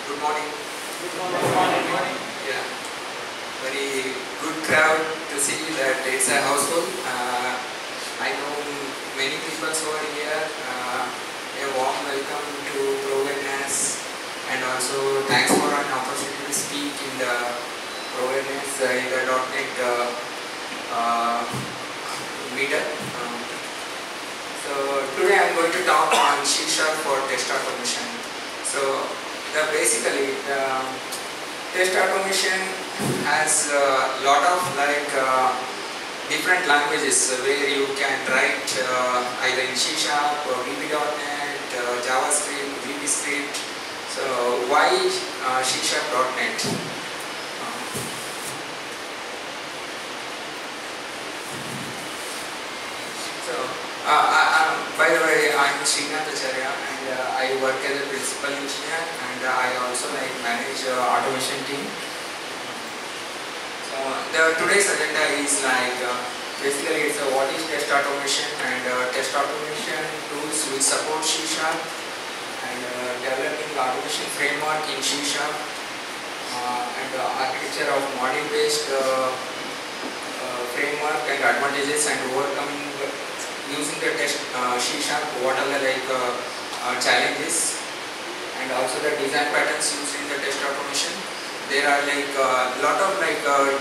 Good morning. Good morning. Yeah, very good crowd to see that it's a household. I know many people over here. A warm welcome to Providence, and also thanks for an opportunity to speak in the Providence in the .NET meetup. So today I'm going to talk on C# for test automation. So basically the test automation has a lot of different languages where you can write either in C# or VB.NET, JavaScript, VBScript. So why C#.NET? By the way, I'm Shrinathacharya and I work as a principal engineer, and I also manage automation team. So today's agenda is basically it's what is test automation and test automation tools which support C# and developing automation framework in C# and architecture of module-based framework and advantages and overcoming using the test C#, what are the challenges, and also the design patterns used in the test automation. There are a lot of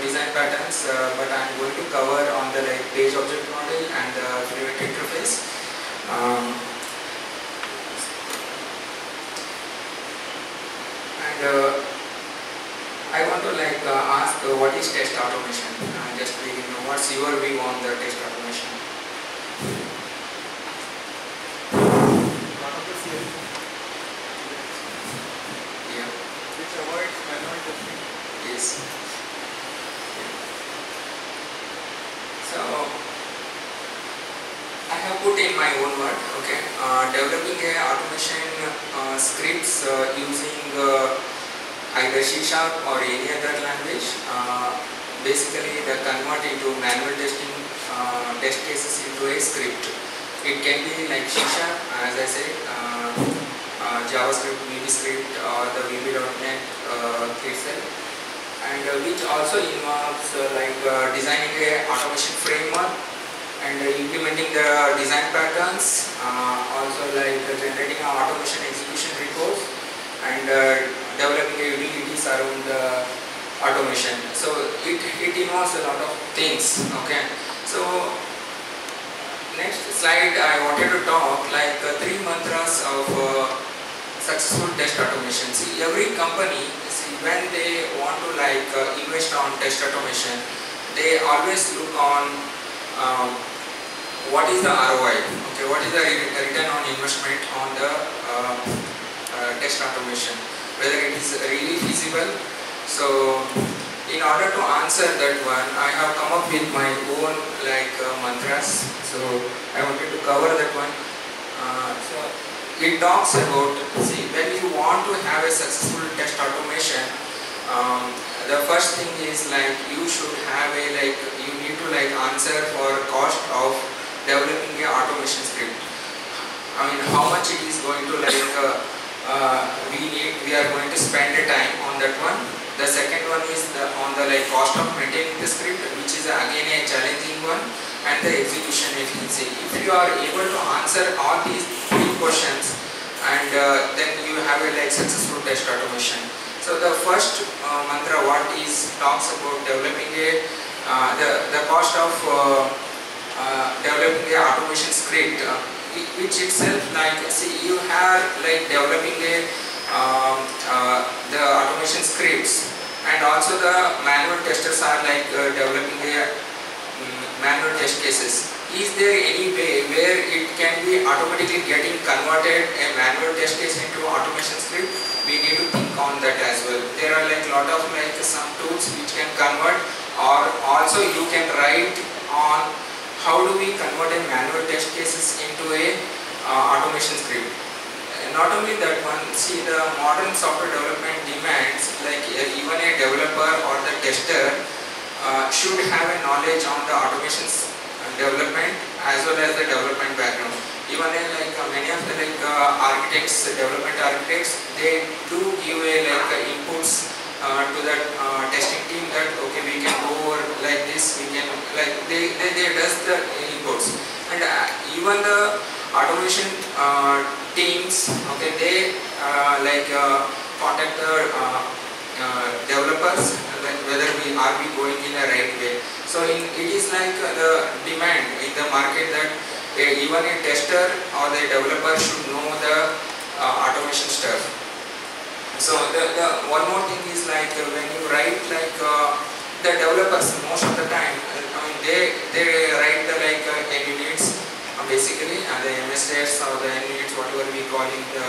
design patterns, but I am going to cover on the page object model and the fluent interface. I want to ask what is test automation? Just what's your view on the test automation? Yeah. Which avoids manual testing. Yes. So I have put in my own word. Okay. Developing a automation scripts using either C# or any other language. Basically, they convert into manual testing test cases into a script. It can be C#, as I said, JavaScript, VBScript, or the VB.NET itself, and which also involves designing a automation framework and implementing the design patterns, also generating automation execution reports, and developing utilities around the automation. So it involves a lot of things. Okay. So next slide, I wanted to talk 3 mantras of successful test automation. See, every company, when they want to invest on test automation, they always look on what is the ROI. Okay, what is the return on investment on the test automation, whether it is really feasible. So in order to answer that one, I have come up with my own mantras. So I wanted to cover that one. So it talks about, see, when you want to have a successful test automation, the first thing is you should have you need to answer for cost of developing a automation script. I mean, how much it is going to we are going to spend the time on that one. The second one is on the cost of maintaining the script, which is again a challenging one, and the execution efficiency. If you are able to answer all these 3 questions, and then you have a successful test automation. So the first mantra what is talks about developing the cost of developing a automation script, which itself see, you have developing the automation scripts, and also the manual testers are developing a manual test cases. Is there any way where it can be automatically getting converted a manual test case into automation script? We need to think on that as well. There are lot of some tools which can convert, or also you can write on how do we convert a manual test cases into a automation script. Not only that one, see, the modern software development demands even a developer or the tester should have a knowledge on the automation development as well as the development background. Even many of the architects, development architects, they do give a that testing team that okay, we can go over like this, we can like they does the inputs, and even the automation teams, okay, they contact the developers, like whether we going in a right way. So it is like the demand in the market that even a tester or the developer should know the automation stuff. So the one more thing is like when you write like the developers most of the time, I mean they write the like end units basically, the MS tests or the end units, whatever we call in the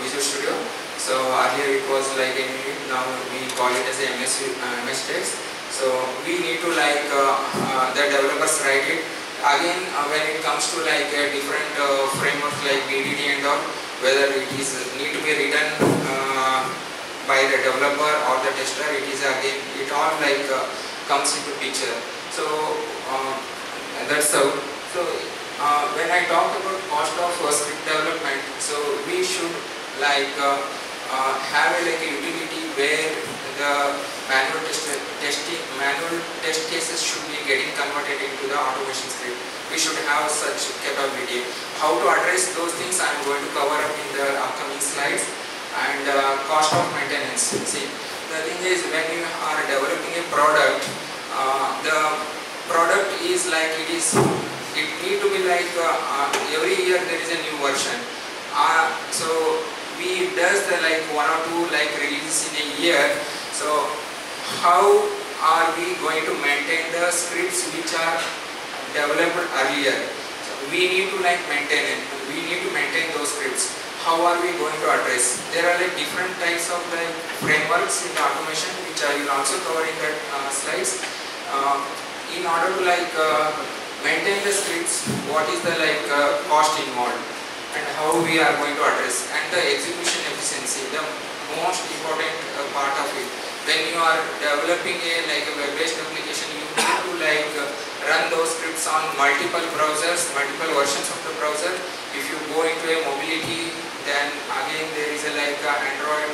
Visual Studio. So earlier it was like end unit, now we call it as a MS text. So we need to like the developers write it. Again, when it comes to like a different frameworks like BDD and all, whether it is need to be written by the developer or the tester, it is again, it all like comes into picture. So that's how. So when I talk about cost of script development, so we should like have a like a utility where the manual test cases should be getting converted into the automation script. We should have such capability. How to address those things I am going to cover up in the upcoming slides. And cost of maintenance. See, the thing is when you are developing a product, the product is like it need to be like every year there is a new version. So we does the like one or two like releases in a year. So how are we going to maintain the scripts which are developed earlier? So we need to like maintain it. We need to maintain those scripts. How are we going to address? There are like different types of like frameworks in the automation which I will also cover in that slides. In order to like maintain the scripts, what is the like cost involved and how we are going to address, and the execution efficiency, the most important part of it. When you are developing a like a web-based application, you need to like run those scripts on multiple browsers, multiple versions of the browser. If you go into a mobility, then again there is a like Android,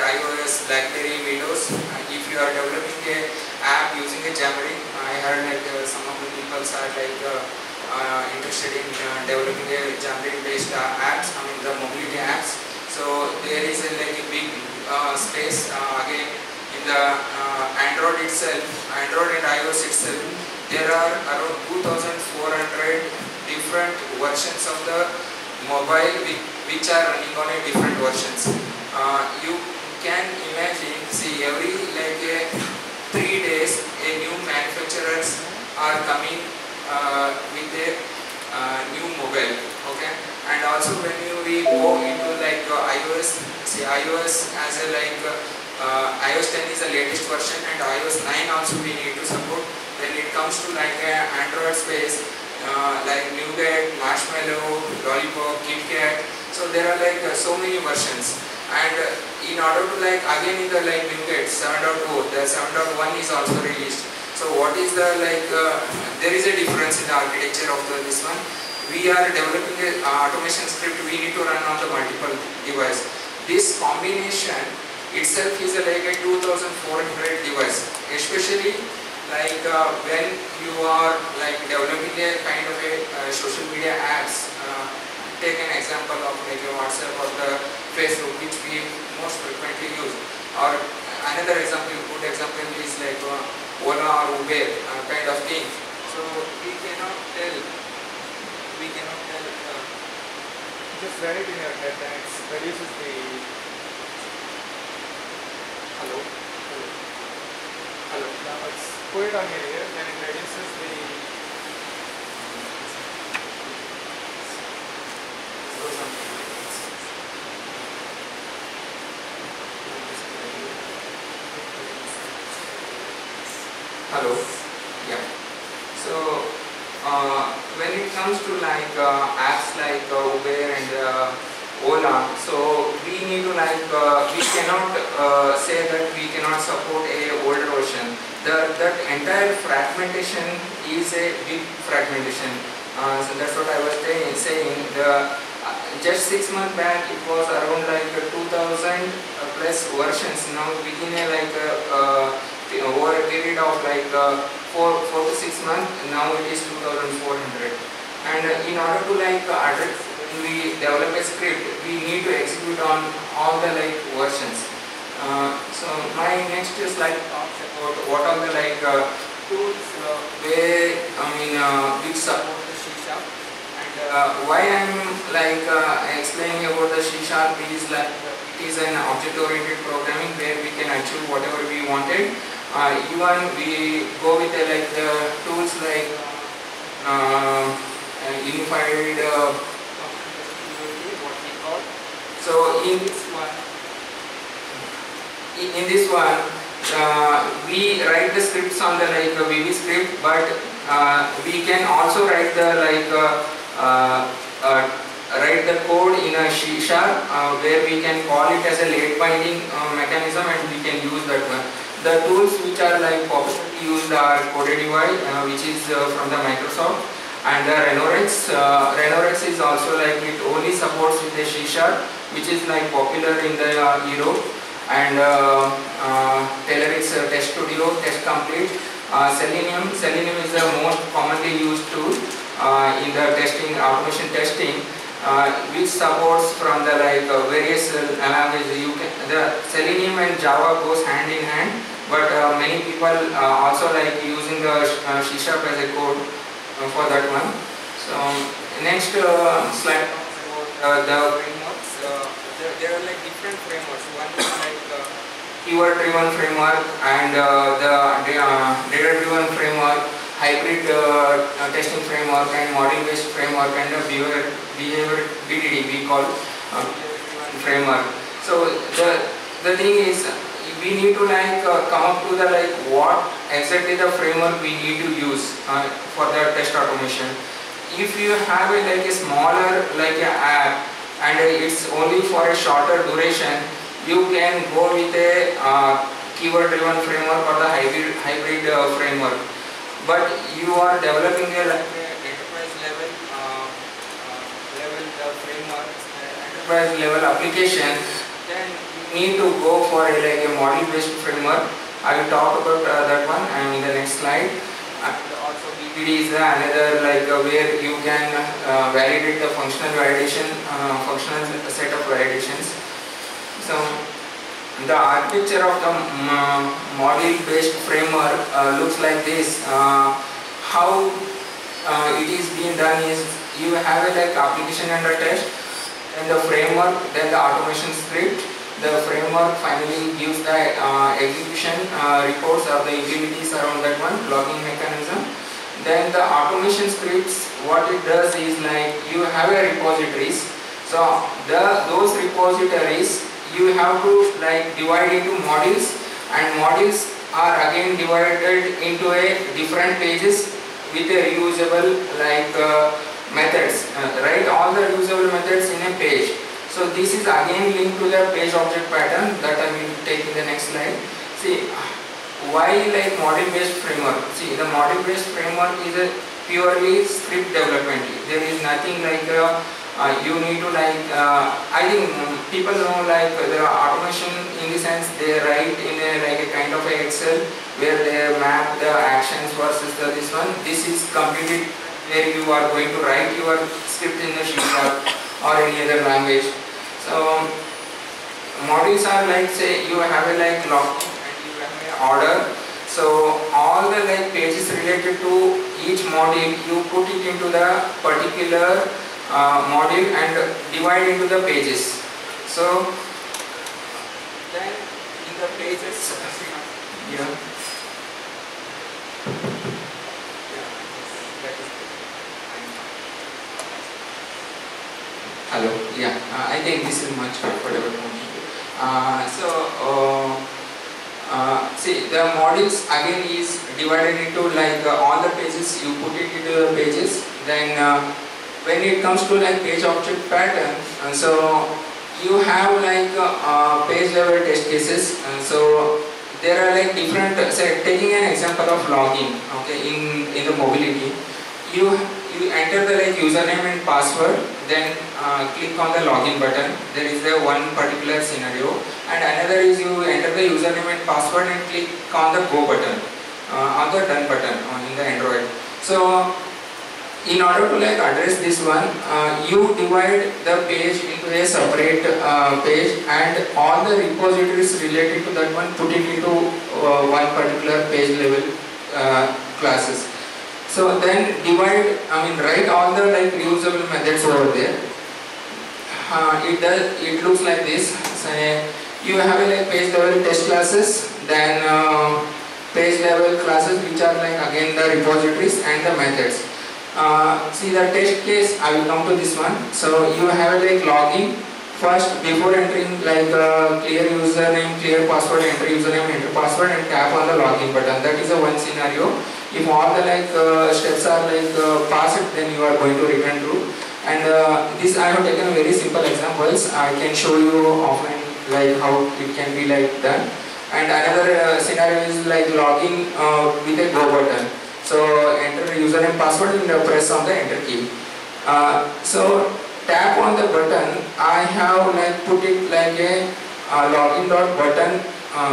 iOS, BlackBerry, Windows. If you are developing a app using a Xamarin, I heard like some of the people are like interested in developing a Xamarin based apps, I mean the mobility apps. So there is a like a big space again in the Android itself, Android and iOS itself. There are around 2,400 different versions of the mobile which are running on a different versions. You can imagine, see, every like 3 days a new manufacturers are coming with a new mobile, okay. And also when we go into like iOS, see, iOS as a like iOS 10 is the latest version, and iOS 9 also we need to support. When it comes to like Android space, like Nougat, Marshmallow, Lollipop, KitKat, so there are like so many versions. And in order to like again in the like Nougat 7.0, the 7.1 is also released. So what is the like there is a difference in the architecture of this one. We are developing a automation script, we need to run on the multiple device. This combination itself is like a 2,400 device, especially like when you are like developing a kind of a social media apps. Take an example of like a WhatsApp or the Facebook, which we most frequently use. Or another example, good example is like Ola or Uber kind of thing. So we cannot tell. Just write it in your head and it reduces the. Hello. Now let's put it on your ear, then it reduces the. Hello. Yeah. So when it comes to like apps like Uber and Ola, so we need to like we cannot say that we cannot support a older version. That entire fragmentation is a big fragmentation. So that's what I was saying. just 6 months back it was around like 2000 plus versions. Now within a like over a period of like 4 to 6 months, now it is 2400. And in order to like address, when we develop a script, we need to execute on all the like versions. So my next slide talks about what are the like tools where which support the C#. Why I'm like explaining about the C# is like it is an object-oriented programming where we can achieve whatever we wanted. Even we go with like the tools like unified what we call. So in this one, we write the scripts on the like VB script, but we can also write the like write the code in a C# where we can call it as a late binding mechanism, and we can use that one. The tools which are like popularly used are CodeDY, which is from the Microsoft, and the Renorex. Renorex is also like it only supports with the C#, which is like popular in the Europe, and Telerix Test Studio, Test Complete. Selenium is the most commonly used tool in the testing, automation testing, which supports from the like various languages. The Selenium and Java goes hand in hand, but many people also like using the C# as a code for that one. So next slide about the frameworks. There are like different frameworks. One is like keyword-driven framework, and the data-driven framework, hybrid testing framework, and model-based framework, and the behavior BDD we call framework. So the thing is, we need to like come up to the like what exactly the framework we need to use for the test automation. If you have like a smaller like a app and it's only for a shorter duration, you can go with a keyword-driven framework or the hybrid framework. But you are developing a like enterprise level framework, enterprise level application, then you need to go for a like a model-based framework. I will talk about that one in the next slide. And also BPD is another like where you can validate the functional validation, functional set of validations. So the architecture of the model-based framework looks like this. How it is being done is you have a like application under test, then the framework, then the automation script. The framework finally gives the execution reports or the utilities around that one, logging mechanism. Then the automation scripts, what it does is like you have a repositories. So those repositories you have to like divide into modules, and modules are again divided into a different pages with a reusable like methods. Write all the reusable methods in a page. So this is again linked to the page object pattern that I will take in the next slide. See why like model-based framework. See, the model-based framework is a purely script development. There is nothing like you need to like I think people know like the automation in the sense they write in a like a kind of a Excel where they map the actions versus this one. This is completely where you are going to write your script in the C# or any other language. So modules are like, say you have a like logging and you have an order. So all the like pages related to each module, you put it into the particular module and divide into the pages. So then in the pages, hello, I think this is much comfortable for me. See, the modules again is divided into like all the pages, you put it into the pages. Then when it comes to like page object pattern, so you have like page level test cases. So there are like different, say taking an example of login, okay, in the mobility, you you enter the like username and password, then click on the login button. There is the one particular scenario, and another is you enter the username and password and click on the go button, on the done button in the Android. So in order to like address this one, you divide the page into a separate page, and all the repositories related to that one put it into one particular page level classes. So then divide, write all the like reusable methods over there. It looks like this. So you have a like page level test classes, then page level classes which are like again the repositories and the methods. See the test case, I will come to this one. So you have like login first before entering like clear username, clear password, enter username, enter password, and tap on the login button. That is a one scenario. If all the like steps are like passed, then you are going to return true. And this I have taken very simple examples. I can show you offline like how it can be like done. And another scenario is like login with a go button. So enter username, password, and press on the enter key. So tap on the button. I have like put it like a login dot button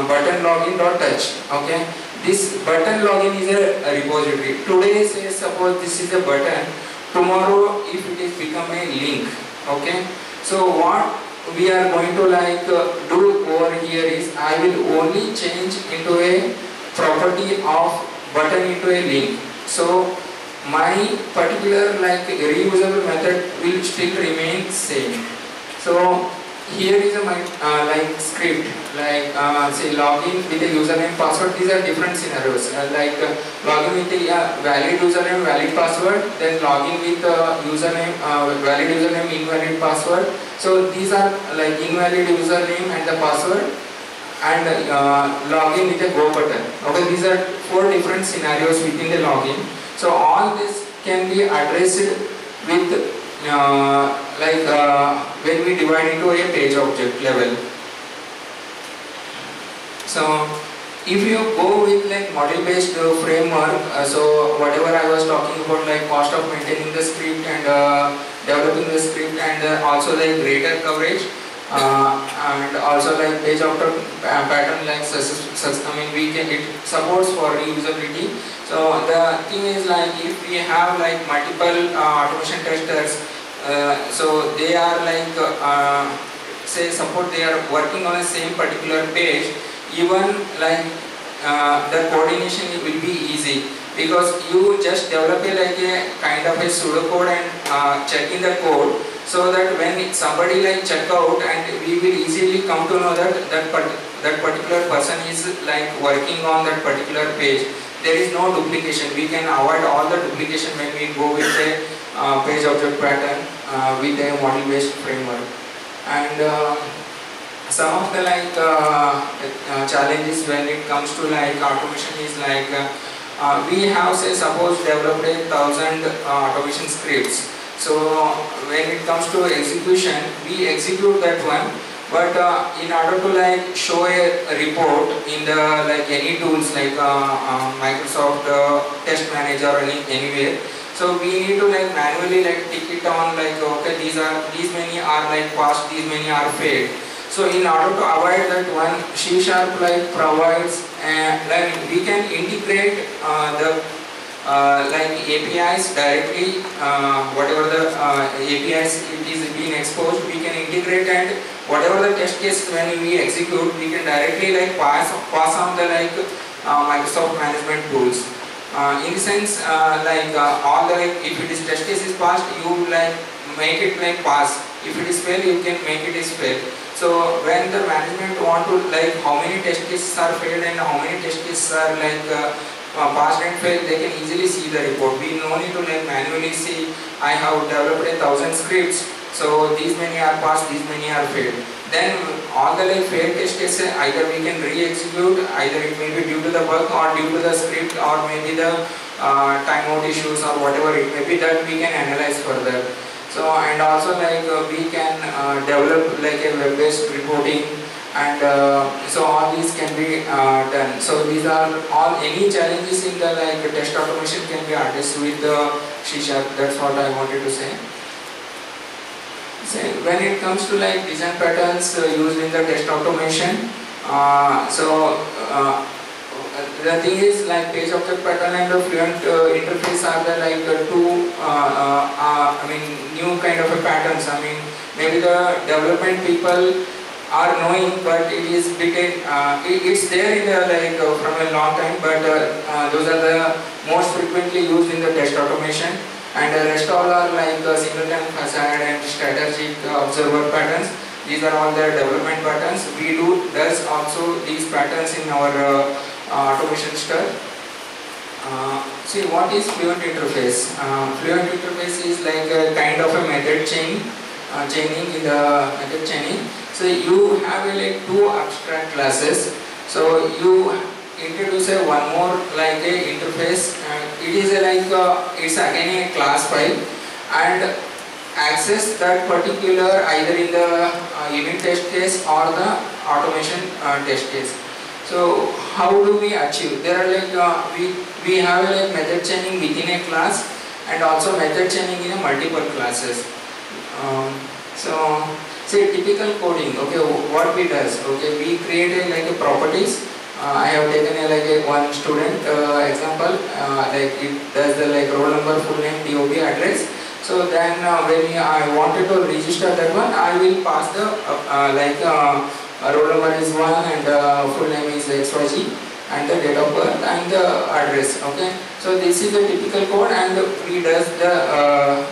button login dot touch. Okay, this button login is a repository. Today, say suppose this is a button. Tomorrow, if it is become a link. Okay, so what we are going to like do over here is I will only change into a property of button into a link. So my particular like reusable method will still remain same. So here is a my like script like say login with a username password. These are different scenarios like login with a valid username, valid password, then login with username valid username, invalid password. So these are like invalid username and the password, and login with a go button. Okay, these are 4 different scenarios within the login. So all this can be addressed with when we divide into a page object level. So if you go with like model based framework, so whatever I was talking about like cost of maintaining the script and developing the script, and also like greater coverage, and also like page after pattern like it supports for reusability. So the thing is like if we have like multiple automation testers, so they are like say support they are working on the same particular page, even like the coordination will be easy, because you just develop like a kind of a pseudocode and check in the code, so that when somebody like check out, and we will easily come to know that that particular person is like working on that particular page. There is no duplication. We can avoid all the duplication when we go with a page object pattern with a model based framework. And some of the like challenges when it comes to like automation is like we have say suppose developed 1,000 automation scripts. So when it comes to execution, we execute that one, but in order to like show a report in the like any tools like Microsoft Test Manager or anywhere, so we need to like manually like tick it on like okay, these many are like passed, these many are failed. So in order to avoid that one, C# like provides like we can integrate the like APIs directly, whatever the APIs it is being exposed, we can integrate, and whatever the test case when we execute, we can directly like pass on the like Microsoft management tools. In the sense like all the like if it is test case is passed, you like make it like pass. If it is fail, you can make it is fail. So when the management want to like how many test cases are failed and how many test cases are like passed and failed, they can easily see the report. We no need to like manually see I have developed 1,000 scripts, so these many are passed, these many are failed. Then all the like failed test cases either we can re-execute, either it may be due to the bug or due to the script or maybe the timeout issues or whatever it may be, that we can analyze further. So and also like we can develop like a web-based reporting, and so all these can be done. So these are all any challenges in the like test automation can be addressed with the C# C#. That's what I wanted to say. So when it comes to like design patterns used in the test automation, the thing is like page object pattern and the fluent interface are the like two I mean new kind of a patterns. I mean maybe the development people are knowing, but it is it's there in the like from a long time, but those are the most frequently used in the test automation, and the rest all are like singleton, facade and strategic observer patterns. These are all the development patterns. We does also these patterns in our automation stuff. See what is fluent interface? Fluent interface is like a kind of a method chaining in the method chaining. So you have like two abstract classes. So you introduce one more like a interface. It is like it's again a class file, and access that particular either in the unit test case or the automation test case. So how do we achieve? There are like we have like method chaining within a class and also method chaining in a multiple classes. So say typical coding. Okay, what we does? Okay, we create a like a properties. I have taken a like a one student example. Like it does the like roll number, full name, DOB address. So then when I wanted to register that one, I will pass the roll number is 1 and full name is XYZ and the date of birth and the address. Okay, so this is the typical code, and we does the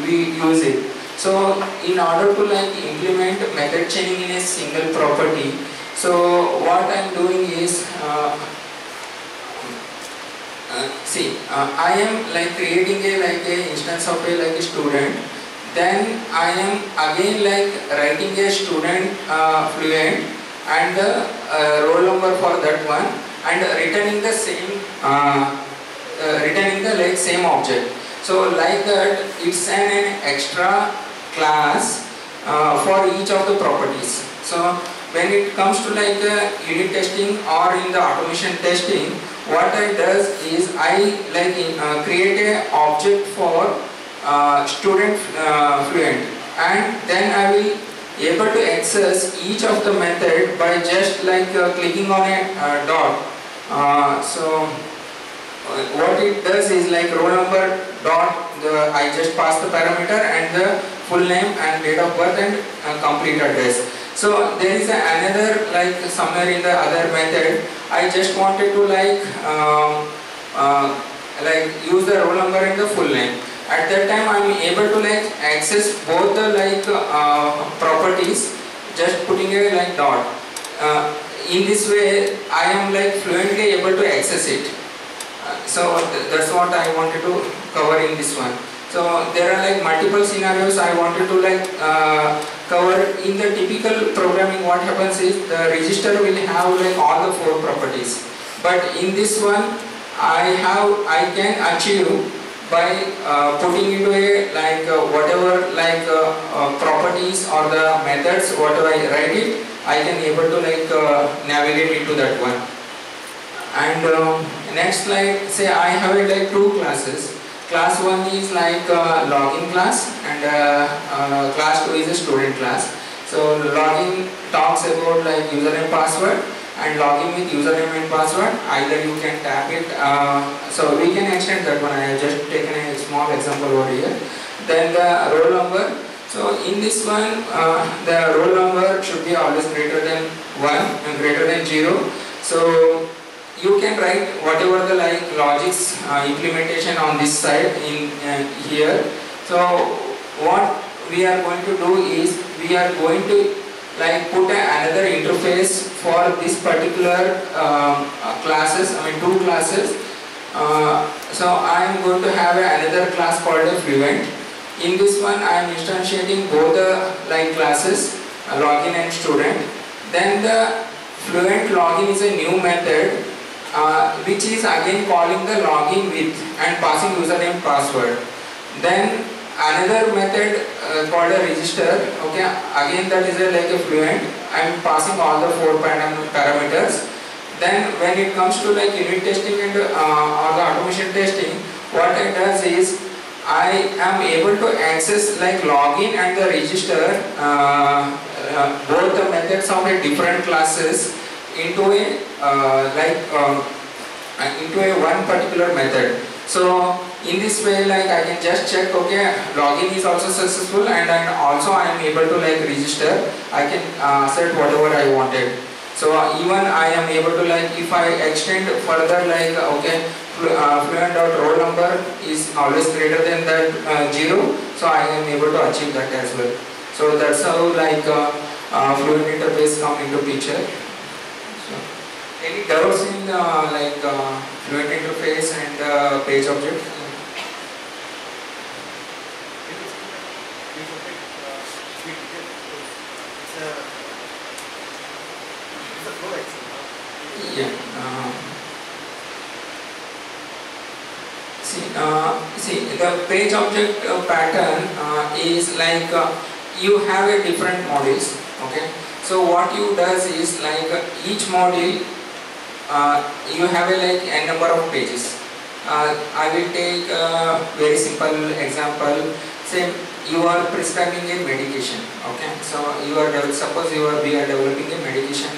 we use it. So in order to like implement method chaining in a single property, so what I am doing is I am like creating a like a instance of a like a student. Then I am again like writing a student fluent and the roll number for that one, and returning the same returning the like same object. So like that, it's an extra class for each of the properties. So when it comes to like unit testing or in the automation testing, what I does is I like create a object for student fluent, and then I will able to access each of the method by just like clicking on a dot. So what it does is like roll number dot, I just pass the parameter and the full name and date of birth and complete address. So there is another like somewhere in the other method, I just wanted to like use the roll number and the full name. At that time I am able to like access both the like properties, just putting a like dot. In this way I am like fluently able to access it. So that's what I wanted to cover in this one. So there are like multiple scenarios I wanted to like cover. In the typical programming, what happens is the register will have like all the 4 properties, but in this one I can achieve by putting into a like whatever like properties or the methods whatever I write it, I can able to like navigate into that one. And next slide, say I have like 2 classes. Class 1 is like login class, and class 2 is a student class. So login talks about like username password, and login with username and password. Either you can tap it, so we can extend that one. I have just taken a small example over here. Then the roll number. So in this one, the roll number should be always greater than 1 and greater than 0. So you can write whatever the like logics implementation on this side in here. So what we are going to do is we are going to like put another interface for this particular classes. I mean 2 classes. So I am going to have another class called a fluent. In this one I am instantiating both the like classes, login and student. Then the fluent login is a new method which is again calling the login with and passing username password. Then another method called a register. Okay, again that is like a fluent. I am passing all the 4 parameters. Then when it comes to like unit testing and or the automation testing, what it does is I am able to access like login and the register both the methods of a different classes into a into a one particular method. So in this way, like I can just check, okay, login is also successful, and then also I am able to like register. I can set whatever I wanted. So even I am able to, like, if I extend further, like, okay, fluent.roll number is always greater than that 0, so I am able to achieve that as well. So that's how, like, fluent interface come into picture. So, any doubts in like fluent interface and page object? Yeah. See, the page object pattern is like you have a different modules. Okay. So what you does is, like, each module you have a like n number of pages. I will take a very simple example. Say you are prescribing a medication. Okay. So you are suppose we are developing a medication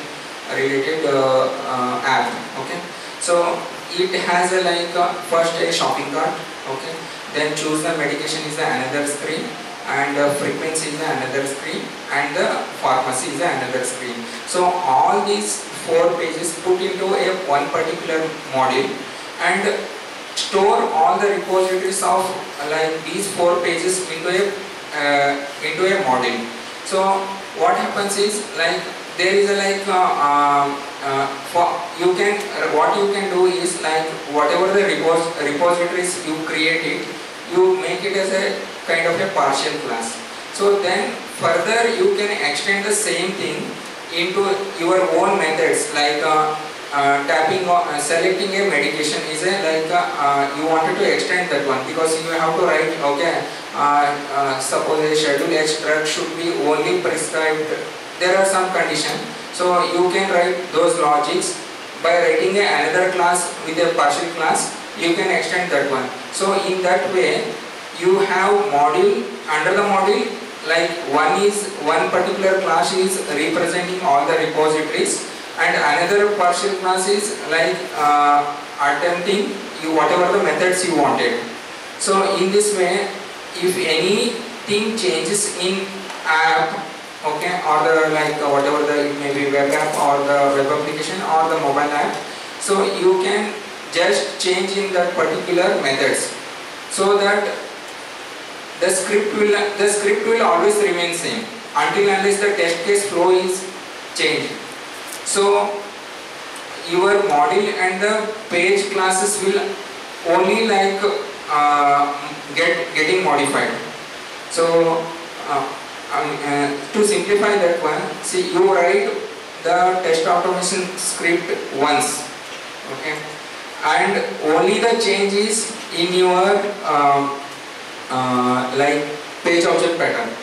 related app. Okay. So it has a like first a shopping cart. Okay. Then choose the medication is another screen, and frequency is another screen, and the pharmacy is another screen. So all these 4 pages put into a one particular module, and store all the repositories of like these 4 pages into a module. So what happens is, like, there is a like what you can do is, like, whatever the repositories you created, you make it as a kind of a partial class. So then further you can extend the same thing into your own methods, like tapping or selecting a medication is a like you wanted to extend that one, because you have to write, okay, suppose a schedule H drug should be only prescribed. There are some conditions, so you can write those logics by writing another class with a partial class. You can extend that one. So in that way, you have module under the module, like one particular class is representing all the repositories, and another partial class is like attempting whatever the methods you wanted. So in this way, if anything changes in app, okay, or the like whatever the it may be web app or the web application or the mobile app, so you can just change in that particular methods, so that the script will always remain same until unless the test case flow is changed. So your module and the page classes will only like getting modified. So to simplify that one, see, you write the test automation script once, okay, and only the change is in your like page object pattern.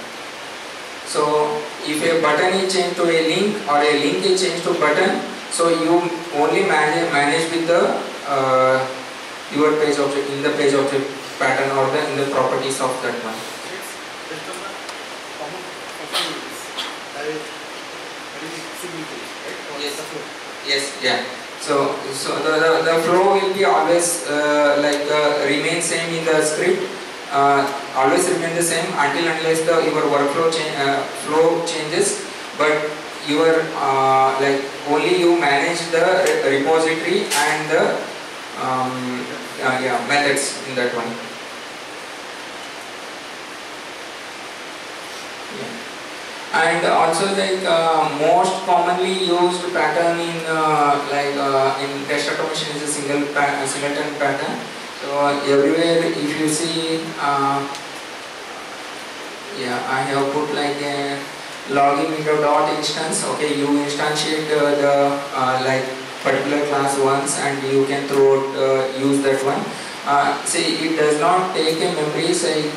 So if a button is changed to a link, or a link is changed to button, so you only manage with the your page object in the page object pattern, or in the properties of that one. Yes, yeah. So the flow will be always like remain same in the script, always remain the same until unless your workflow flow changes, but your like only you manage the repository and the methods in that one. And also, like most commonly used pattern in in test automation is a singleton pattern. So everywhere, if you see, I have put like a login into dot instance. Okay, you instantiate the like particular class once, and you can use that one. See, it does not take a memory. Say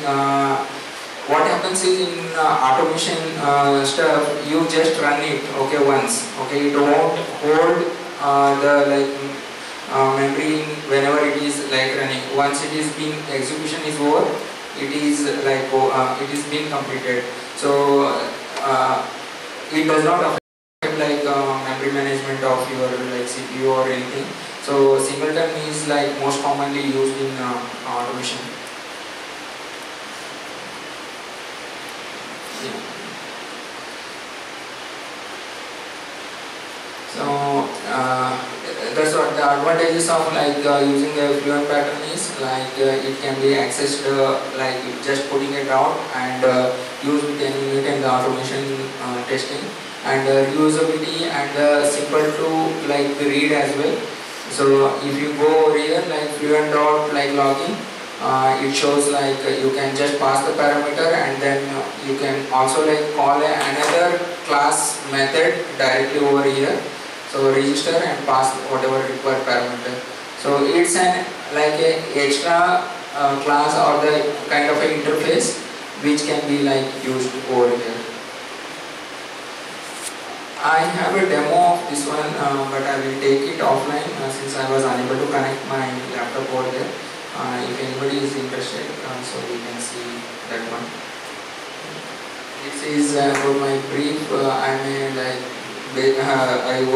what happens is, in automation stuff, you just run it, okay, once, okay, you don't hold the like memory whenever it is like running. Once it is being execution is over, it is like it is being completed. So it does not affect like memory management of your like CPU or anything. So singleton is like most commonly used in automation. Yeah. So that's what the advantages of like using a fluent pattern is, like it can be accessed like just putting it out and used with any unit in the automation testing, and reusability and simple to like read as well. So if you go over here like fluent dot like login, it shows like you can just pass the parameter, and then you can also like call another class method directly over here. So register and pass whatever required parameter. So it's an like a extra class or the kind of an interface which can be like used over here. I have a demo of this one, but I will take it offline since I was unable to connect my laptop over there. If anybody is interested, so we can see that one. This is about my brief. I'm a like. I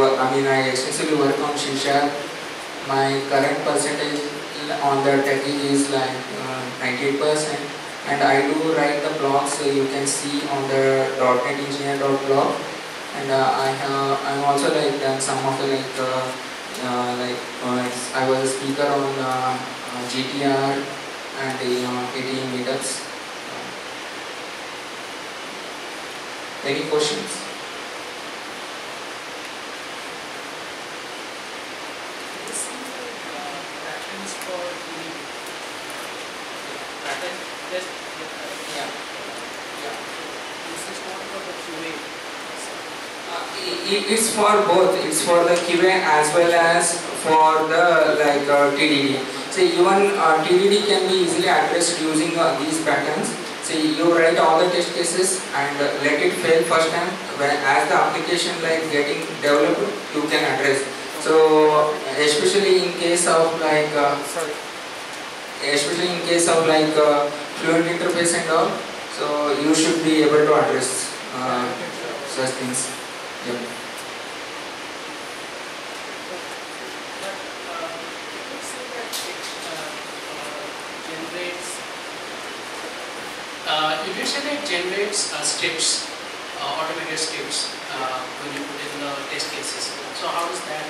extensively work on C#. My current percentage on the technique is like 98%, and I do write the blogs. You can see on the .NET engineer.blog, and I'm also like done some of the I was a speaker on GTR and ATE meetups. Any questions? It's for both. It's for the QA as well as for the like TDD. So even TDD can be easily addressed using these patterns. So you write all the test cases and let it fail first time. As the application like getting developed, you can address. So especially in case of like fluent interface and all, so you should be able to address such things. Yep. You did say that it generates scripts, automated scripts when you put in the test cases. So how does that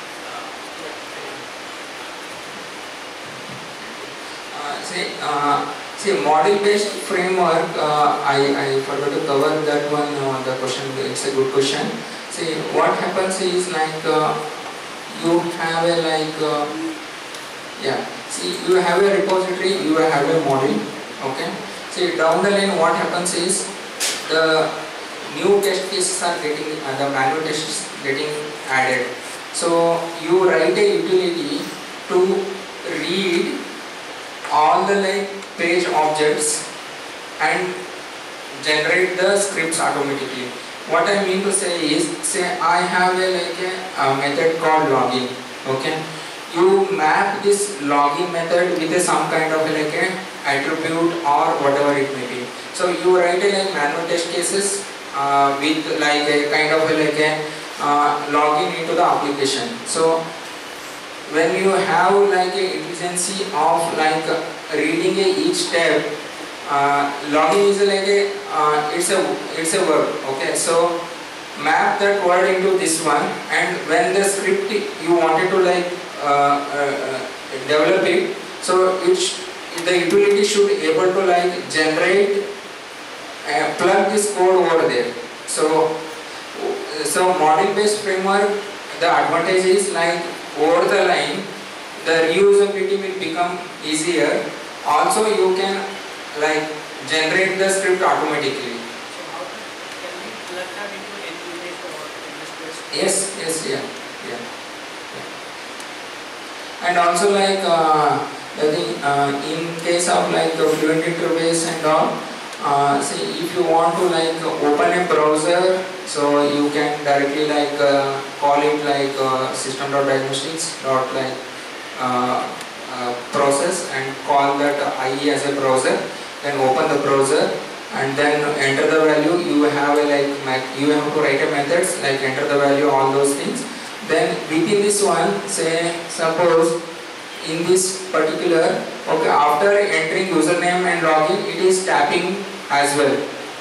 see model-based framework, I forgot to cover that one, the question, it's a good question. See, what happens is like you have a you have a repository, you have a model, okay. See, down the line what happens is the new test cases are getting, the manual tests getting added. So you write a utility to read all the like page objects and generate the scripts automatically. What I mean to say is, say I have a method called login, okay. You map this login method with some kind of like a attribute or whatever it may be. So you write a like manual test cases with like a kind of like a login into the application. So when you have like a efficiency of like reading each step, login is like a it's a verb, okay. So map that word into this one, and when the script you wanted to like develop it, so the utility should able to like generate plug this code over there. So model based framework, the advantage is like over the line the reusability will become easier. Also you can like generate the script automatically. So how can we plug that into any image or image? Yes, yeah. And also like the thing, in case of like fluent interface and all, see, if you want to like open a browser, so you can directly like call it like system.diagnostics dot like process and call that IE as a browser. then open the browser and then enter the value. You have a you have to write a methods like enter the value, all those things. Then within this one, say suppose in this particular, okay, after entering username and login, it is tapping as well.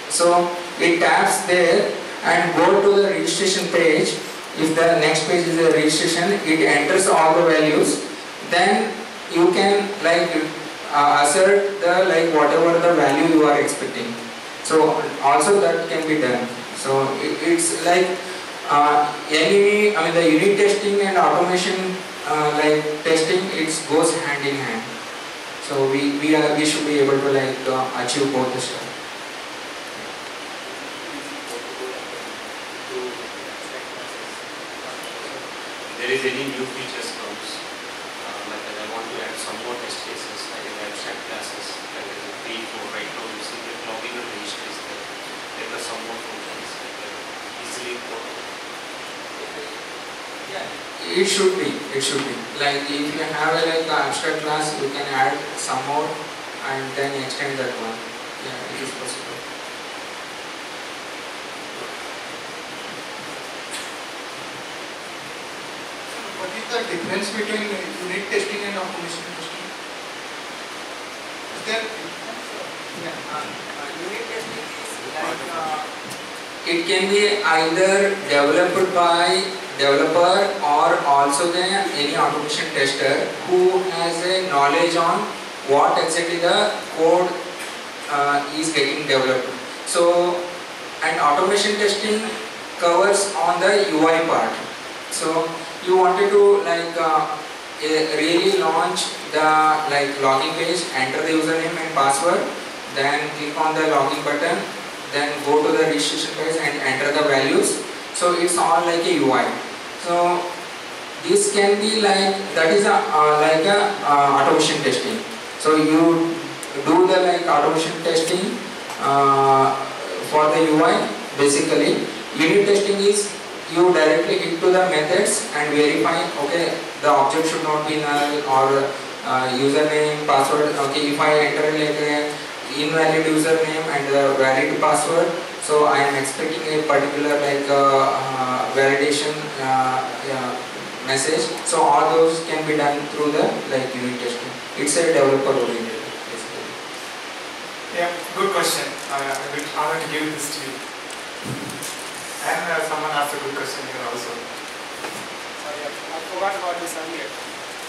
So it taps there and go to the registration page. If the next page is a registration, it enters all the values. Then you can assert the whatever the value you are expecting. So also that can be done. So it's like the unit testing and automation testing, it goes hand in hand. So we should be able to achieve both the stuff. There is any new features comes, like I want to add some more test cases, like an abstract classes, like a 3, 4, right now you see that login and register is there. There are some more functions like easily portable. Yeah, it should be. Like if you have a abstract class, you can add some more and then extend that one. Yeah, it is possible. What is the difference between unit testing and automation testing? Is there? Unit testing is it can be either developed by developer or also any automation tester who has a knowledge on what exactly the code is getting developed. So, and automation testing covers on the UI part. So you wanted to really launch the login page, enter the username and password, then click on the login button, then go to the registration page and enter the values. So it's all like a UI. So this can be that is a automation testing. So you do the automation testing for the UI. Basically, unit testing is you directly into the methods and verify, okay, the object should not be null or username, password. Okay, if I enter a invalid username and the valid password, so I am expecting a particular validation message. So all those can be done through the unit testing. It's a developer oriented basically. Yeah, good question. I want to give this to you. And someone asked a good question here also. Sorry, I forgot about this earlier.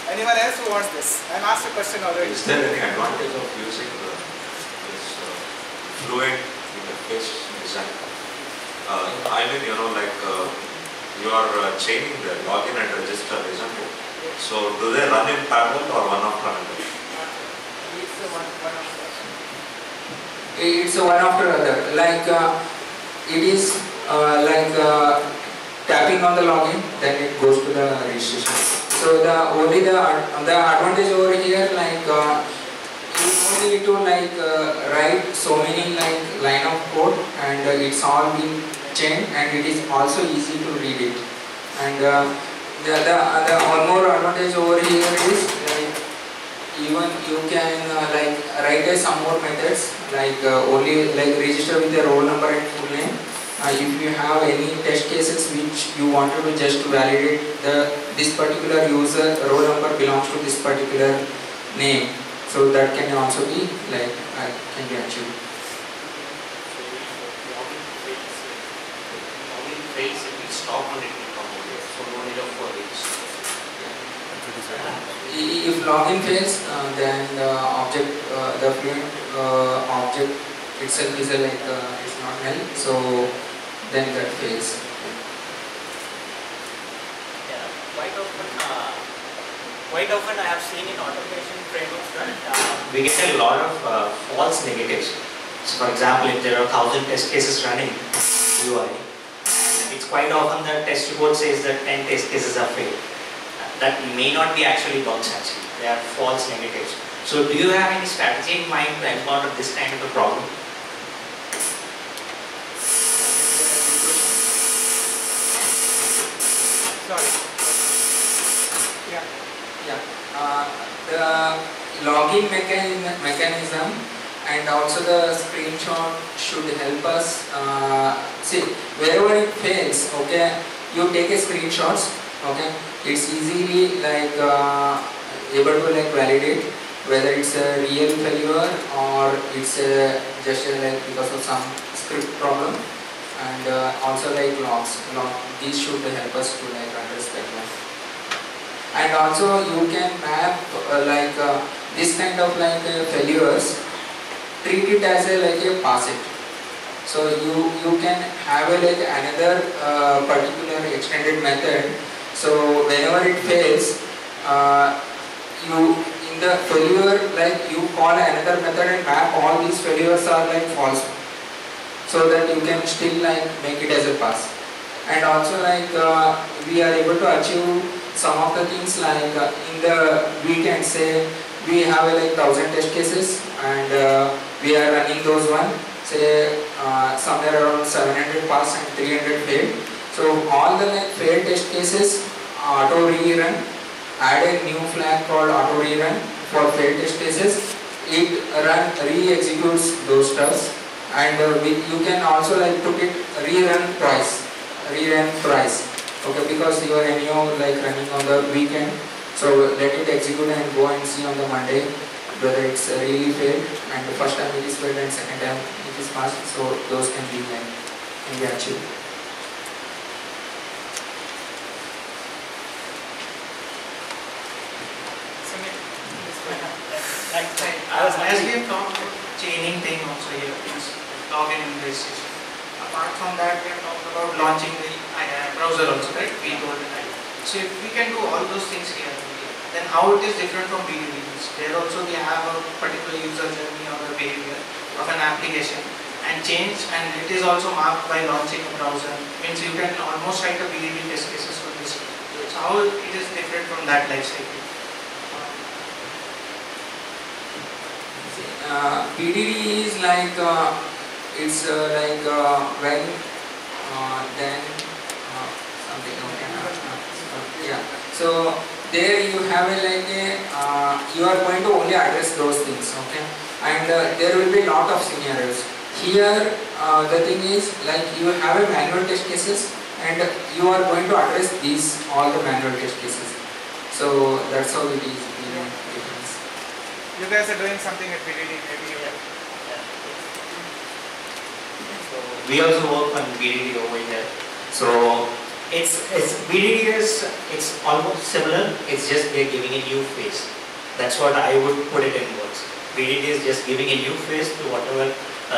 Anyone else who wants this? I asked a question already. Is there any advantage of using this fluent interface design? I mean, you are chaining the login and register, isn't it? So do they run in parallel or one after another? It's one after another. It is tapping on the login, then it goes to the registration. So the advantage over here, you don't need to write so many line of code, and it's all being chained, and it is also easy to read it. And the one more advantage over here is even you can write some more methods only register with the roll number and full name. If you have any test cases which you wanted to just validate this particular user roll number belongs to this particular name, so that can also be can be achieved. Login phase it will stop on it will come over, so no need of for registration. If login fails, then the object, the fluent object itself is it's not null, so then that fails. Yeah, quite often I have seen in automation frameworks that we get a lot of false negatives. So for example, if there are 1,000 test cases running UI, it's quite often the test report says that 10 test cases are failed. That may not be actually bugs actually, they are false negatives. So do you have any strategy in mind to encounter this kind of a problem? Sorry. Yeah. Yeah. The login mechanism and also the screenshot should help us. See, wherever it fails, okay, you take a screenshots, okay, it's easily like able to like validate whether it's a real failure or it's just like because of some script problem, and also like logs. These should help us to like address that one. And also you can map this kind of like failures, treat it as a like a pass it. So you can have a like another particular extended method. So whenever it fails, you in the failure like you call another method and map all these failures are like false, so that you can still like make it as a pass. And also like we are able to achieve some of the things like in the we can say we have like 1000 test cases and we are running those one, say somewhere around 700 pass and 300 failed. So all the like failed test cases auto rerun, add a new flag called auto rerun for failed test cases. It re-executes those stuffs, and you can also like put it rerun twice. Okay, because you are anyhow like running on the weekend, so let it execute and go and see on the Monday whether it's really failed, and the first time it is failed and second time it is passed. So those can be achieved. As we have talked about chaining thing also here, login and registration. Apart from that, we have talked about launching the browser also, right? We told that. So if we can do all those things here, then how it is different from BDD? There also we have a particular user journey or the behavior of an application and change, and it is also marked by launching a browser. Means you can almost write a BDD test cases for this. So how it is different from that life cycle? BDD is like it's like when then something, okay, yeah. So there you have a like a you are going to only address those things, okay, and there will be a lot of scenarios. Here the thing is like you have a manual test cases and you are going to address these all the manual test cases. So that's how it is. You guys are doing something at BDD, maybe you will. So we also work on BDD over here. So it's BDD is it's almost similar. It's just they're giving a new face. That's what I would put it in words. BDD is just giving a new face to whatever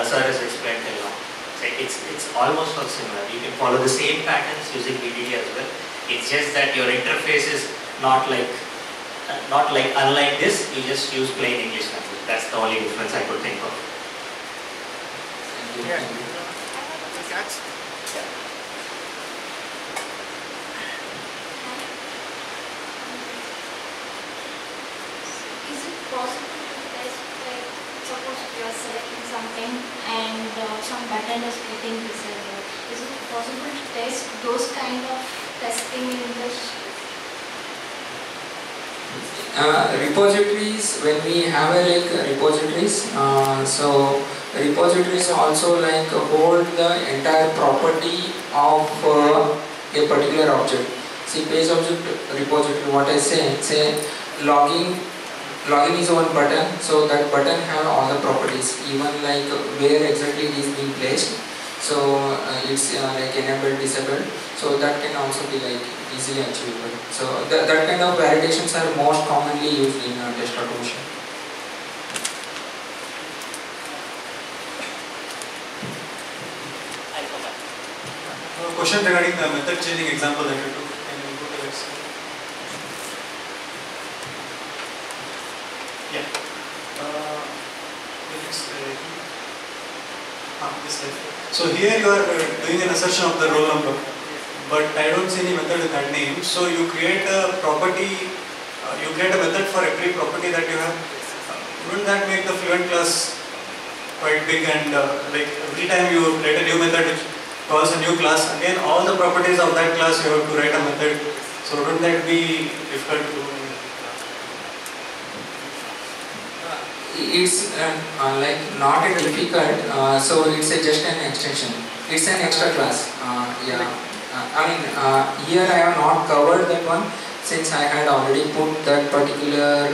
sir has explained till now. So it's almost all similar. You can follow the same patterns using BDD as well. It's just that your interface is not like unlike this, you just use plain English language. That's the only difference I could think of. Yeah. Is it possible to test, like, suppose you are selecting something and some button is getting disabled? Is it possible to test those kind of testing in the repositories? When we have a like repositories, so repositories also like hold the entire property of a particular object. See, page object repository, what I say login is one button, so that button have all the properties, even like where exactly it is being placed. So it's like enabled, disabled, so that can also be like easily achievable. So that kind of validations are most commonly used in test automation. A question regarding the method chaining example that you took. Can you go to the next slide? Yeah. The next slide. This slide. So here you are doing an assertion of the roll number, but I don't see any method with that name. So you create a property, you create a method for every property that you have. Wouldn't that make the Fluent class quite big, and like every time you create a new method which calls a new class, again all the properties of that class you have to write a method. So wouldn't that be difficult to do? it's like not a difficult, so it's just an extension. It's an extra class. Yeah. Here I have not covered that one since I had already put that particular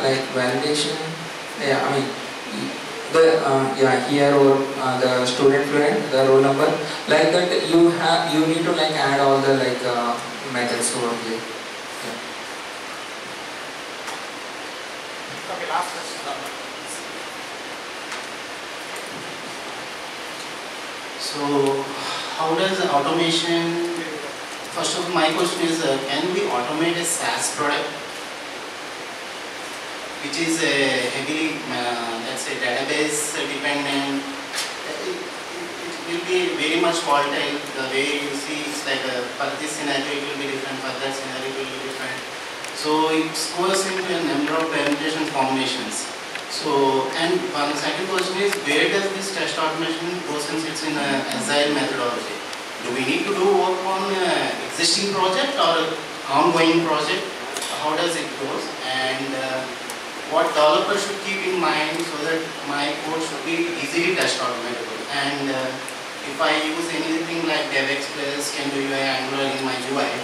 like validation. Yeah, here or the student fluent, the roll number, like that you need to like add all the like methods over here. Yeah. Okay, last question. So, how does automation, first of all, my question is, can we automate a SaaS product which is heavily, let's say, database dependent? It will be very much volatile. The way you see, it's like for this scenario it will be different, for that scenario it will be different. So it goes into a number of permutations, combinations. So, and one second question is, where does this test automation go since it's in an agile methodology? Do we need to do work on existing project or ongoing project? How does it go? And what developer should keep in mind so that my code should be easily test automatable? And if I use anything like DevX plus CanDoUI Angular in my UI,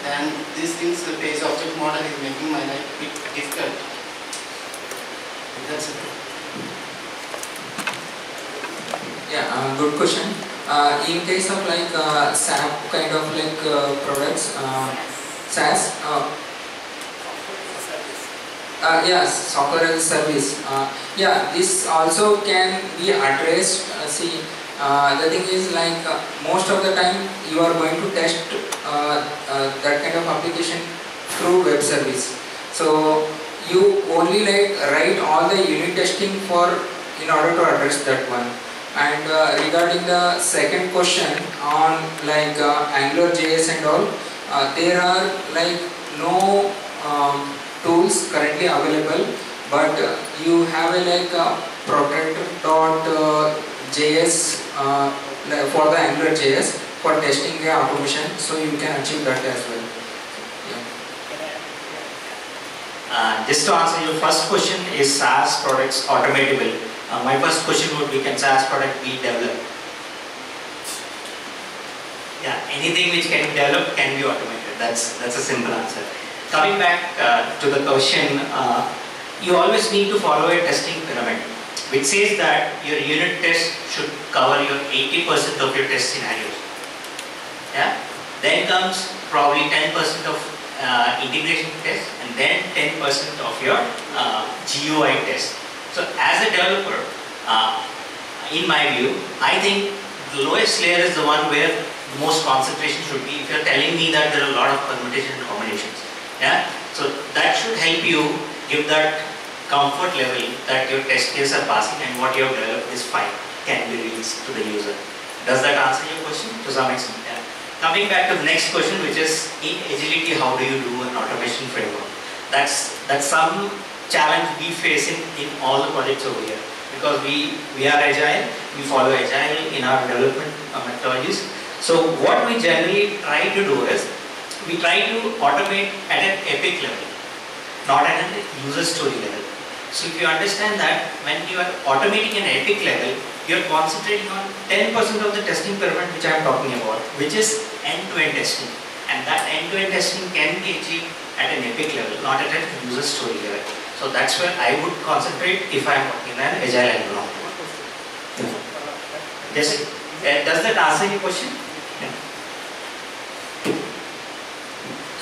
then these things, the page object model is making my life a bit difficult. That's it. Yeah, good question. In case of like SAP kind of like products, SaaS, yes, software as a service. Yeah, this also can be addressed. See, the thing is like most of the time you are going to test that kind of application through web service. So you only like write all the unit testing in order to address that one. And regarding the second question on like Angular JS and all, there are like no tools currently available, but you have a like protector.js for the Angular JS for testing the automation, so you can achieve that as well. Just to answer your first question, is SaaS products automatable? My first question would be, can SaaS product be developed? Yeah, anything which can be developed can be automated. That's a simple answer. Coming back to the question, you always need to follow a testing pyramid, which says that your unit test should cover your 80% of your test scenarios. Yeah. Then comes probably 10% of integration test, and then 10% of your GUI test. So as a developer, in my view, I think the lowest layer is the one where the most concentration should be. If you're telling me that there are a lot of permutation and combinations, yeah, so that should help you give that comfort level that your test cases are passing and what you have developed is fine, can be released to the user. Does that answer your question to some extent? Yeah. Coming back to the next question, which is in agility, how do you do an automation framework? That's some challenge we face in all the projects over here, because we are agile, we follow agile in our development methodologies. So what we generally try to do is, we try to automate at an epic level, not at a user story level. So if you understand that when you are automating an epic level, you are concentrating on 10% of the testing pyramid which I am talking about, which is end-to-end testing. And that end-to-end testing can be achieved at an epic level, not at a user story level. So that's where I would concentrate if I am working in an agile environment. Yes. Does that answer your question? Yeah.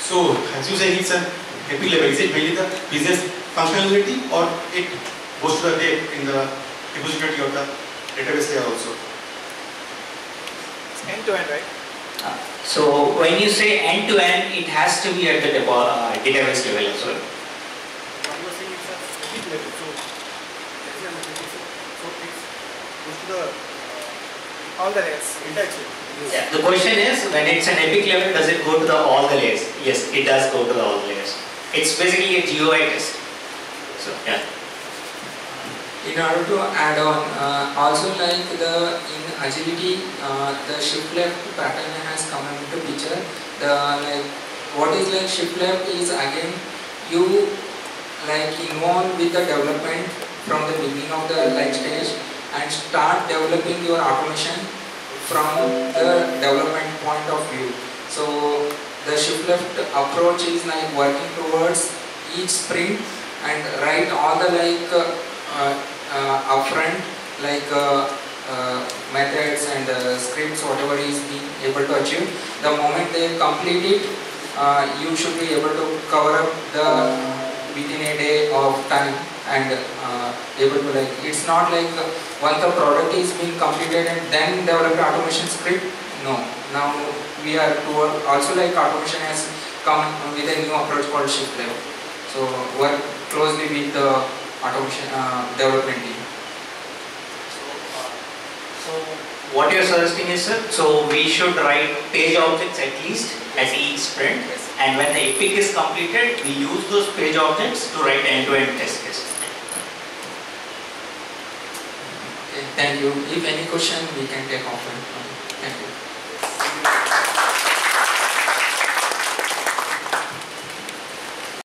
So, as you say, it's an epic level. Is it mainly the business functionality, or it goes to the depth in the repository of the database layer also? It's end-to-end, right? So when you say end-to-end, it has to be at the database level as well. What you are saying is at epic level, so there is an ability, so it goes to the all the layers, entire chain. Yeah. The question is, when it's an epic level, does it go to all the layers? Yes, it does go to all the layers. It's basically a GUI test. So yeah. In order to add on, also like in agility, the shift left pattern has come into picture. The like what is like shift left is again you like involved with the development from the beginning of the life stage and start developing your automation from the development point of view. So the shift left approach is like working towards each sprint and write all the like upfront like methods and scripts, whatever is being able to achieve. The moment they complete it, you should be able to cover up the within a day of time and able to like, it's not like once the product is being completed and then develop the automation script. No, now we are also like automation has come with a new approach called shift left. So work closely with the automation development team. So what you're suggesting is, sir, so we should write page objects at least at each sprint, and when the epic is completed, we use those page objects to write end-to-end test cases. Okay, thank you. If any question, we can take offline. Thank you.